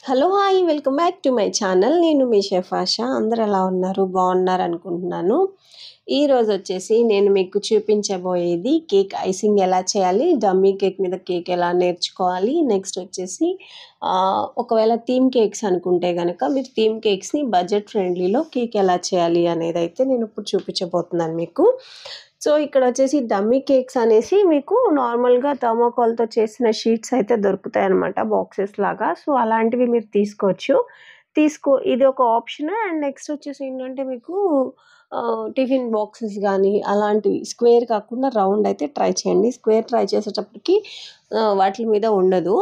Hello! Hi! Welcome back to my channel. నేను మీ chef ఆష. అందరూ ఎలా ఉన్నారు? బాగున్నారనుకుంటున్నాను. ఈరోజొచ్చేసి నేను మీకు చూపించబోయేది కేక్ ఐసింగ్ ఎలా చేయాలి, డమ్మీ కేక్ మీద కేక్ ఎలా నేర్చుకోవాలి, నెక్స్ట్ వచ్చేసి ఒకవేళ థీమ్ కేక్స్ అనుకుంటే గనక మీరు థీమ్ కేక్స్‌ని బడ్జెట్ ఫ్రెండ్లీలో కేక్ ఎలా చేయాలి అనేదైతే నేను ఇప్పుడు చూపించబోతున్నాను మీకు. సో, ఇక్కడొచ్చేసి డమ్మీ కేక్స్ అనేసి మీకు నార్మల్‌గా థర్మాకోల్‌తో చేసిన షీట్స్ అయితే దొరుకుతాయనమాట బాక్సెస్ లాగా. సో, అలాంటివి మీరు తీసుకోవచ్చు. ఇది ఒక ఆప్షన్. అండ్ నెక్స్ట్ వచ్చేసి ఏంటంటే మీకు టిఫిన్ బాక్సెస్ గానీ అలాంటివి స్క్వేర్ కాకుండా రౌండ్ అయితే ట్రై చేయండి. స్క్వేర్ ట్రై చేసేటప్పటికి వాటిల మీద ఉండదు.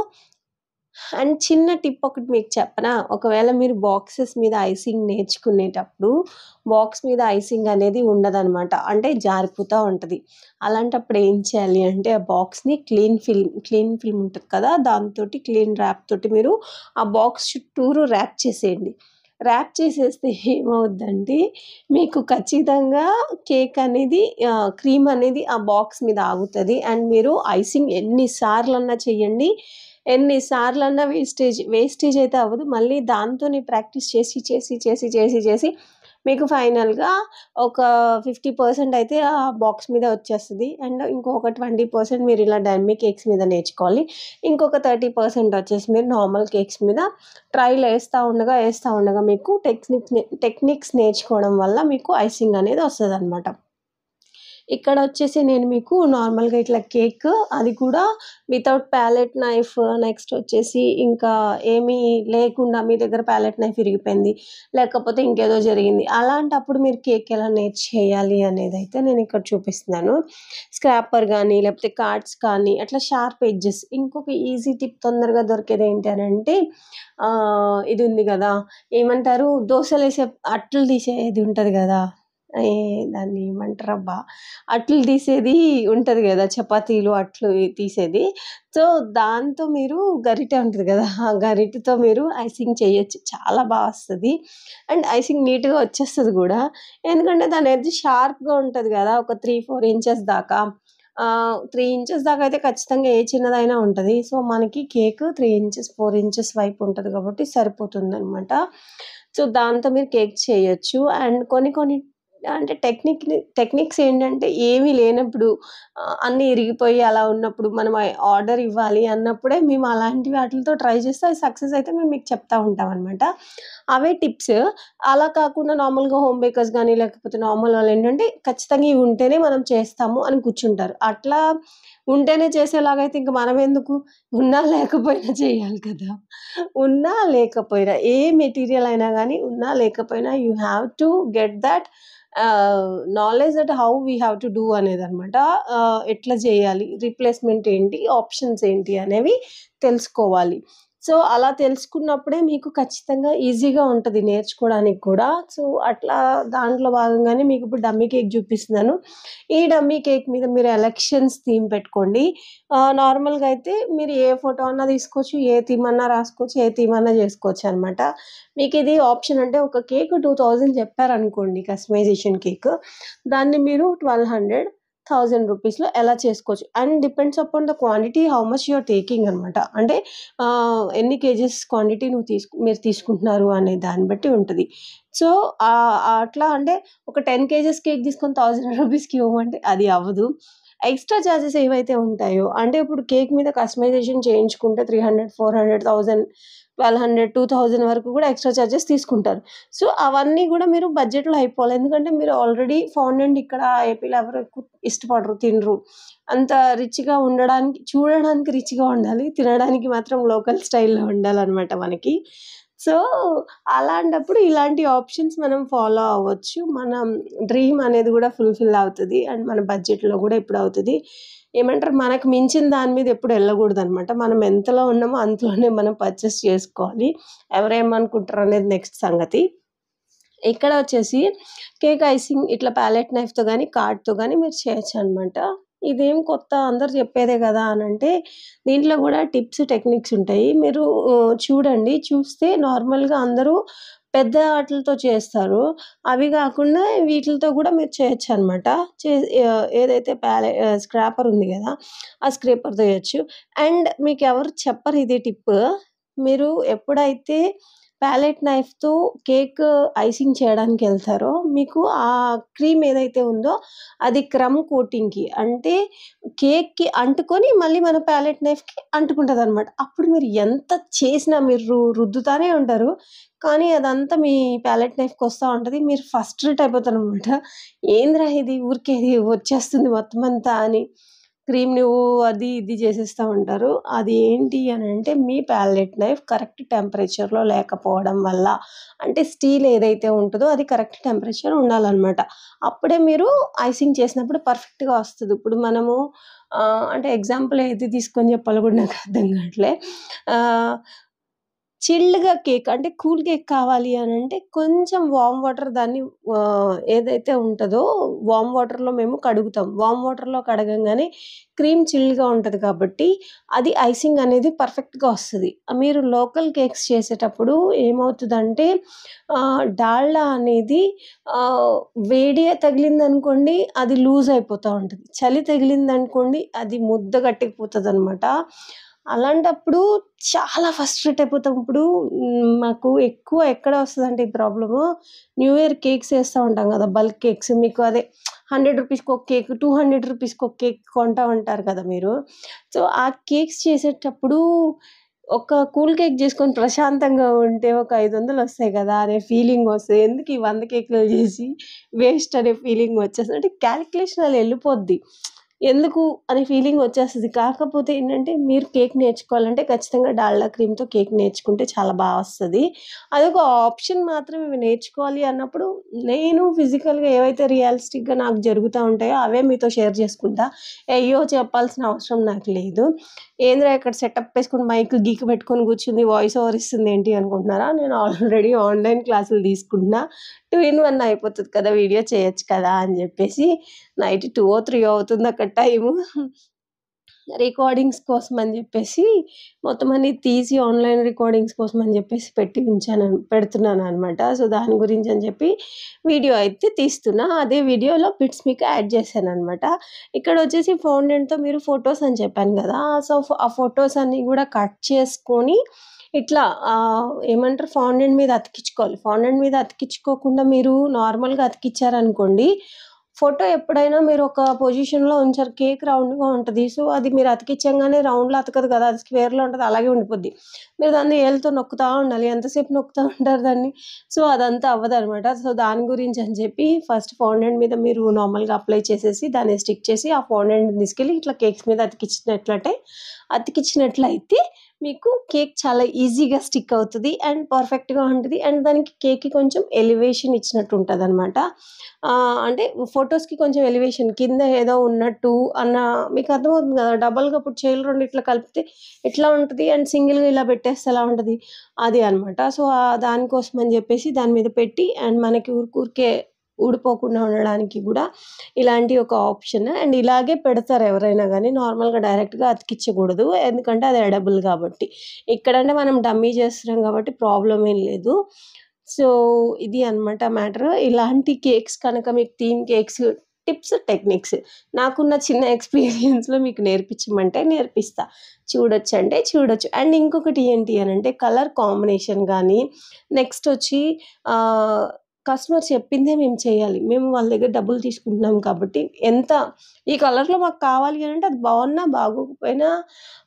అండ్ చిన్న టిప్ ఒకటి మీకు చెప్పనా? ఒకవేళ మీరు బాక్సెస్ మీద ఐసింగ్ నేర్చుకునేటప్పుడు బాక్స్ మీద ఐసింగ్ అనేది ఉండదనమాట. అంటే జారిపోతా ఉంటది. అలాంటప్పుడు ఏం చేయాలి అంటే ఆ బాక్స్‌ని క్లీన్ ఫిల్మ్ ఉంటది కదా! దాంతోటి క్లీన్ ర్యాప్ తోటి మీరు ఆ బాక్స్ చుట్టూరు ర్యాప్ చేసేయండి. ర్యాప్ చేసేస్తే ఏమవుద్దంటే మీకు ఖచ్చితంగా కేక్ అనేది క్రీమ్ అనేది ఆ బాక్స్ మీద ఆగుతది. అండ్ మీరు ఐసింగ్ ఎన్ని సార్లన్నా చెయ్యండి. ఎన్ని సార్లన్నా వేస్టేజ్ అయితే అవ్వదు. మళ్ళీ దాంతోనే ప్రాక్టీస్ చేసి మీకు ఫైనల్‌గా ఒక 50% అయితే ఆ బాక్స్ మీద వచ్చేస్తది. అండ్ ఇంకొక 20% మీరు ఇలా డమ్మీ కేక్స్ మీద నేర్చుకోవాలి. ఇంకొక 30% వచ్చేసి మీరు నార్మల్ కేక్స్ మీద ట్రైల్ ఏస్తా ఉండగా మీకు టెక్నిక్స్ నేర్చుకోవడం వల్ల మీకు ఐసింగ్ అనేది వస్తదనమాట. ఇక్కడొచ్చేసి నేను మీకు నార్మల్‌గా ఇట్లా కేక్ అది కూడా వితౌట్ ప్యాలెట్ నైఫ్, నెక్స్ట్ వచ్చేసి ఇంకా ఏమీ లేకుండా మీ దగ్గర ప్యాలెట్ నైఫ్ ఇరిగిపోయింది, లేకపోతే ఇంకేదో జరిగింది. అలాంటప్పుడు మీరు కేక్ ఎలా చేయాలి అనేదైతే నేనిక్కడ చూపిస్తున్నాను. స్క్రాపర్ గానీ, లేకపోతే కార్డ్స్ కానీ అట్లా షార్ప్ ఎడ్జెస్. ఇంకొక ఈజీ టిప్ తొందరగా దొరికేది ఏంటి అనంటే ఇది ఉంది గదా! ఏమంటారు దోసలేసే అట్లు తీసేది ఉంటది గదా! దాన్ని ఏమంటారబ్బా! అట్లు తీసేది ఉంటది గదా! చపాతీలు అట్లు తీసేది. సో, దాంతో మీరు గరిటె ఉంటది గదా! ఆ గరిటెతో మీరు ఐసింగ్ చేయొచ్చు. చాలా వస్తది. అండ్ ఐసింగ్ నీట్‌గా వచ్చేస్తది గూడా. ఎందుకంటే దాని ఎడ్జ్ షార్ప్‌గా ఉంటది గదా! ఒక 3, 4 ఇంచెస్ దాకా. 3 ఇంచెస్ దాకా అయితే ఖచ్చితంగా ఏ చిన్నదైనా ఉంటది. సో, మనకి కేక్ 3 ఇంచెస్, 4 ఇంచెస్ వైపు ఉంటది కాబట్టి సరిపోతుందనమాట. సో, దాంతో మీరు కేక్ చేయొచ్చు. అండ్ కొన్ని అంటే టెక్నిక్స్ ఏంటంటే ఏమీ లేనప్పుడు అన్నీ ఇరిగిపోయి అలా ఉన్నప్పుడు మనం ఆర్డర్ ఇవ్వాలి అన్నప్పుడే మేము అలాంటి వాటిలతో ట్రై చేస్తే అది సక్సెస్ అయితే మేము మీకు చెప్తా ఉంటామనమాట. అవే టిప్స్. అలా కాకుండా నార్మల్‌గా హోమ్ బేకర్స్ గానీ, లేకపోతే నార్మల్ వాళ్ళేంటంటే ఖచ్చితంగా ఇవి ఉంటేనే మనం చేస్తాము అని కూర్చుంటారు. అట్లా ఉంటేనే చేసేలాగైతే ఇంక మనమెందుకు? ఉన్నా లేకపోయినా చేయాలి కదా! ఉన్నా లేకపోయినా ఏ మెటీరియల్ అయినా గానీ ఉన్నా లేకపోయినా you have to get that knowledge that how we have to do అనేదనమాట. ఎట్లా చేయాలి? రీప్లేస్‌మెంట్ ఏంటి? ఆప్షన్స్ ఏంటి? అనేవి తెలుసుకోవాలి. సో, అలా తెలుసుకున్నప్పుడే మీకు ఖచ్చితంగా ఈజీగా ఉంటది నేర్చుకోవడానికి కూడా. సో, అట్లా దాంట్లో భాగంగానే మీకిప్పుడు డమ్మీ కేక్ చూపిస్తున్నాను. ఈ డమ్మీ కేక్ మీద మీరు ఎలక్షన్స్ థీమ్ పెట్టుకోండి. నార్మల్‌గా అయితే మీరు ఏ ఫోటో అన్నా తీసుకోవచ్చు, ఏ థీమ్ అన్నా రాసుకోవచ్చు, ఏ థీమ్ అన్నా చేసుకోవచ్చనమాట. మీకిది ఆప్షన్ అంటే ఒక కేక్ 2000 చెప్పారనుకోండి కస్టమైజేషన్ కేక్. దాన్ని మీరు 1200, 1000 రూపీస్‌లో ఎలా చేసుకోవచ్చు. And depends upon the quantity how much you are taking అనమాట. అంటే ఎన్ని కేజెస్ క్వాంటిటీ మీరు తీసుకుంటున్నారు అనే దాన్ని బట్టి ఉంటది. సో, అట్లా అంటే ఒక 10 కేజెస్ కేక్ తీసుకొని 1000 రూపీస్‌కి ఇవ్వమంటే అది అవ్వదు. ఎక్స్‌ట్రా చార్జెస్ ఏవైతే ఉంటాయో అంటే ఇప్పుడు కేక్ మీద కస్టమైజేషన్ చేయించుకుంటే 300, 400, 1000, 1200, 2000 వరకు కూడా ఎక్స్‌ట్రా చార్జెస్ తీసుకుంటారు. సో, అవన్నీ గూడా మీరు బడ్జెట్‌లో అయిపోవాలి. ఎందుకంటే మీరు ఆల్రెడీ ఫాండెంట్ ఇక్కడ ఏపీలో ఎవరు ఎక్కువ ఇష్టపడరు, తినరు. అంత రిచ్‌గా చూడడానికి రిచ్‌గా ఉండాలి. తినడానికి మాత్రం లోకల్ స్టైల్‌లో ఉండాలనమాట మనకి. సో, అలాంటప్పుడు ఇలాంటి ఆప్షన్స్ మనం ఫాలో అవ్వచ్చు. మనం డ్రీమ్ అనేది గూడా ఫుల్‌ఫిల్ అవుతది. అండ్ మన బడ్జెట్‌లో గూడా ఎప్పుడవుతది. ఏమంటారు మనకు మించిన దాని మీద ఎప్పుడు ఎళ్ళగూడదనమాట. మనం ఎంతలో ఉన్నామో అంతలోనే మనం పర్చేస్ చేసుకోవాలి. ఎవరేమనుకుంటారనేది నెక్స్ట్ సంగతి. ఇక్కడ వచ్చేసి కేక్ ఐసింగ్ ఇట్లా ప్యాలెట్ నైఫ్‌తో గానీ, కార్డ్‌తో గానీ మీరు చేయొచ్చనమాట. ఇదేం కొత్త అందరూ చెప్పేదే గదా అనంటే, దీంట్లో గూడా టిప్స్, టెక్నిక్స్ ఉంటాయి. మీరు చూడండి. చూస్తే నార్మల్‌గా అందరూ పెద్ద ఆటిలతో చేస్తారు. అవి గాకుండా వీటిలతో గూడా మీరు చేయొచ్చనమాట. చే ఏదైతే స్క్రాపర్ ఉంది గదా! ఆ స్క్రేపర్‌తో చేయొచ్చు. అండ్ మీకెవరు చెప్పరు ఇది టిప్పు. మీరు ఎప్పుడైతే ప్యాలెట్ నైఫ్‌తో కేక్ ఐసింగ్ చేయడానికెళ్తారో, మీకు ఆ క్రీమ్ ఏదైతే ఉందో అది క్రమ్ కోటింగ్‌కి అంటే కేక్‌కి అంటుకొని మళ్ళీ మన ప్యాలెట్ నైఫ్‌కి అంటుకుంటదనమాట. అప్పుడు మీరు ఎంత చేసినా మీరు రుద్దుతానే ఉంటారు. కానీ అదంతా మీ ప్యాలెట్ నైఫ్‌కొస్తా ఉంటది. మీరు ఫ్రస్ట్రేట్ అయిపోతారనమాట. ఏందిరా ఇది ఊరికే ఇది వచ్చేస్తుంది మొత్తమంతా అని. క్రీమ్ నువ్వు అది ఇది చేసేస్తా ఉంటారు. అది ఏంటి అనంటే మీ ప్యాలెట్ నైఫ్ కరెక్ట్ టెంపరేచర్‌లో లేకపోవడం వల్ల. అంటే స్టీల్ ఏదైతే ఉంటదో అది కరెక్ట్ టెంపరేచర్ ఉండాలనమాట. అప్పుడే మీరు ఐసింగ్ చేసినప్పుడు పర్ఫెక్ట్‌గా వస్తది. ఇప్పుడు మనము అంటే ఎగ్జాంపుల్ ఏది తీసుకొని చెప్పాలో కూడా నాకు అర్థం కావట్లే. ఆహ్ చిల్డ్‌గా కేక్ అంటే కూల్ కేక్ కావాలి అనంటే కొంచెం వార్మ్ వాటర్ దాన్ని ఏదైతే ఉంటదో వార్మ్ వాటర్‌లో మేము కడుగుతాం. వార్మ్ వాటర్‌లో కడగంగానే క్రీమ్ చిల్‌గా ఉంటది కాబట్టి అది ఐసింగ్ అనేది పర్ఫెక్ట్‌గా వస్తది. మీరు లోకల్ కేక్స్ చేసేటప్పుడు ఏమవుతదంటే డాల్డా అనేది ఆహ్, వేడి తగిలిందనుకోండి అది లూజ్ అయిపోతా ఉంటది. చలి తగిలిందనుకోండి అది ముద్ద గట్టికిపోతదనమాట. అలాంటప్పుడు చాలా ఫ్రస్ట్రేట్ అయిపోతాం. ఇప్పుడు మాకు ఎక్కువ ఎక్కడ వస్తదంటే ఈ ప్రాబ్లము, న్యూ ఇయర్ కేక్స్ చేస్తా ఉంటాం గదా! Bulk cakes. మీకు అదే రూ. 100కి ఒక కేక్, రూ. 200కి ఒక కేక్ కొంటా ఉంటారు కదా మీరు. సో, ఆ కేక్స్ చేసేటప్పుడు ఒక కూల్ కేక్ జేసుకొని ప్రశాంతంగా ఉంటే ఒక 500 ఒస్తాయి గదా! అనే ఫీలింగొస్తది. ఎందుకు ఈ 100 కేకులు జేసి వేస్ట్ అనే ఫీలింగొచ్చేస్తది. అంటే కాలిక్యులేషన్ అలా ఎళ్ళిపోద్ది. ఎందుకు అనే ఫీలింగొచ్చేస్తది. కాకపోతే ఏంటంటే మీరు కేక్ నేర్చుకోవాలంటే ఖచ్చితంగా డాల్డా క్రీమ్‌తో కేక్ నేర్చుకుంటే చాలా బా వస్తది. అదొక ఆప్షన్ మాత్రమే ఇవి నేర్చుకోవాలి అన్నప్పుడు నేను ఫిజికల్‌గా ఏవైతే రియలిస్టిక్‌గా నాకు జరుగుతా ఉంటాయో అవే మీతో షేర్ చేసుకుంటా. అయ్యో! చెప్పాల్సిన అవసరం నాకు లేదు. ఏందిరా ఇక్కడ సెటప్ ఏసుకొని మైక్ గీక్ పెట్టుకొని కూర్చుంది వాయిస్ ఓవర్ ఇస్తుందేంటి అనుకుంటున్నారా? నేను ఆల్రెడీ ఆన్‌లైన్ క్లాసులు తీసుకుంటున్నా. 2 ఇన్ 1 అయిపోతది కదా! వీడియో చేయొచ్చు కదా! అని జెప్పేసి నైట్ 2 3 అవుతుందక్కడ టైము. రికార్డింగ్స్ కోసం అని జెప్పేసి మొత్తం అన్నీ తీసి ఆన్‌లైన్ రికార్డింగ్స్ కోసం అని జెప్పేసి పెడుతున్నాననమాట. సో, దాని గురించి అని చెప్పి వీడియో అయితే తీస్తున్నా. అదే వీడియోలో బిట్స్ మీకు యాడ్ చేశాననమాట. ఇక్కడొచ్చేసి ఫౌండెంట్‌తో మీరు ఫోటోస్ అని చెప్పాను గదా! సో, ఆ ఫోటోస్ అన్నీ గూడా కట్ చేసుకొని ఇట్లా ఏమంటారు ఫౌండెంట్ మీద అతికిచ్చుకోవాలి. ఫౌండెంట్ మీద అతికిచ్చుకోకుండా మీరు నార్మల్‌గా అతికిచ్చారనుకోండి, ఫోటో ఎప్పుడైనా మీరొక పొజిషన్‌లో ఉంచారు. కేక్ రౌండ్‌గా ఉంటది. సో, అది మీరు అతికిచ్చంగానే రౌండ్‌లో అతకదు కదా! అది స్క్వేర్‌లో ఉంటది. అలాగే ఉండిపోద్ది. మీరు దాన్ని ఏళ్ళతో నొక్కుతా ఉండాలి. ఎంతసేపు నొక్కుతా ఉంటారు దాన్ని? సో, అదంతా అవ్వదనమాట. సో, దాని గురించని చెప్పి ఫస్ట్ ఫౌండెంట్ మీద మీరు నార్మల్‌గా అప్లై చేసేసి దాన్ని స్టిక్ చేసి ఆ ఫౌండెంట్‌ని తీసుకెళ్ళి ఇట్లా కేక్స్ మీద అతికిచ్చినట్లయితే మీకు కేక్ చాలా ఈజీగా స్టిక్ అవుతది. అండ్ పర్ఫెక్ట్‌గా ఉంటది. అండ్ దానికి కేక్‌కి కొంచెం ఎలివేషన్ ఇచ్చినట్టు ఉంటదనమాట. అంటే ఫోటోస్‌కి కొంచెం ఎలివేషన్ కింద ఏదో ఉన్నట్టు అన్న మీకు అర్థమవుతుంది గదా! డబల్‌గా ఇప్పుడు చేతులు 2 ఇట్లా కలిపితే ఎట్లా ఉంటది? అండ్ సింగిల్‌గా ఇలా పెట్టేస్తే ఎలా ఉంటది? అది అనమాట. సో, దానికోసం అని జెప్పేసి దాని మీద పెట్టి అండ్ మనకి ఊరికే ఊడిపోకుండా ఉండడానికి గూడా ఇలాంటి ఒక ఆప్షన్. అండ్ ఇలాగే పెడతారు ఎవరైనా గానీ నార్మల్‌గా డైరెక్ట్‌గా అతికిచ్చకూడదు. ఎందుకంటే అది ఎడబుల్ గాబట్టి. ఇక్కడంటే మనం డమ్మీ చేస్తున్నాం గాబట్టి ప్రాబ్లమ్ ఏం లేదు. సో, ఇది అన్నమాట మ్యాటర్. ఇలాంటి కేక్స్ కనుక మీకు థీమ్ కేక్స్ టిప్స్, టెక్నిక్స్ నాకున్న చిన్న ఎక్స్‌పీరియన్స్‌లో మీకు నేర్పించమంటే నేర్పిస్తా. చూడొచ్చంటే చూడొచ్చు. అండ్ ఇంకొకటి ఏంటి అనంటే కలర్ కాంబినేషన్ గానీ, నెక్స్ట్ ఒచ్చి ఆహ్, కస్టమర్ చెప్పిందే మేము చేయాలి. మేము వాళ్ళ దగ్గర డబ్బులు తీసుకుంటున్నాం కాబట్టి ఈ కలర్‌లో మాకు కావాలి అనంటే అది బావున్నా, బాగోకపోయినా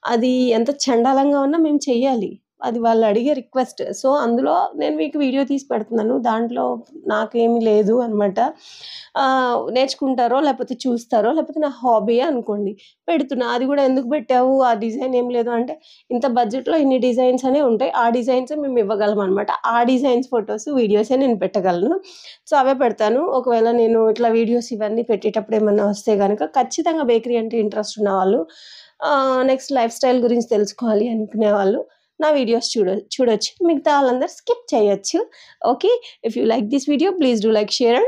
అది ఎంత చెండాలంగా ఉన్నా మేము చెయ్యాలి. అది వాళ్ళు అడిగే రిక్వెస్ట్. సో, అందులో నేను మీకు వీడియో తీసి పెడుతున్నాను. దాంట్లో నాకేమి లేదు అనమాట. నేర్చుకుంటారో, లేపోతే చూస్తారో, లేపోతే నా హాబీయే అనుకోండి. పెడుతున్నా. అది గూడా ఎందుకు పెట్టావు? ఆ డిజైన్ ఏం లేదు అంటే, ఇంత బడ్జెట్‌లో ఇన్ని డిజైన్స్ అనేవి ఉంటాయి. ఆ డిజైన్సే మేము ఇవ్వగలమనమాట. ఆ డిజైన్స్ ఫోటోస్, వీడియోసే నేను పెట్టగలను. సో, అవే పెడతాను. ఒకవేళ నేను ఇట్లా వీడియోస్ ఇవన్నీ పెట్టేటప్పుడు ఏమన్నా వస్తే గనక ఖచ్చితంగా బేకరీ అంటే ఇంట్రెస్ట్ ఉన్నవాళ్ళు నెక్స్ట్ లైఫ్ స్టైల్ గురించి తెలుసుకోవాలి అనుకునేవాళ్ళు నా వీడియోస్ చూడొచ్చు. మిగతా వాళ్ళందరూ స్కిప్ చేయొచ్చు. Okay. If you like this video please do like, share and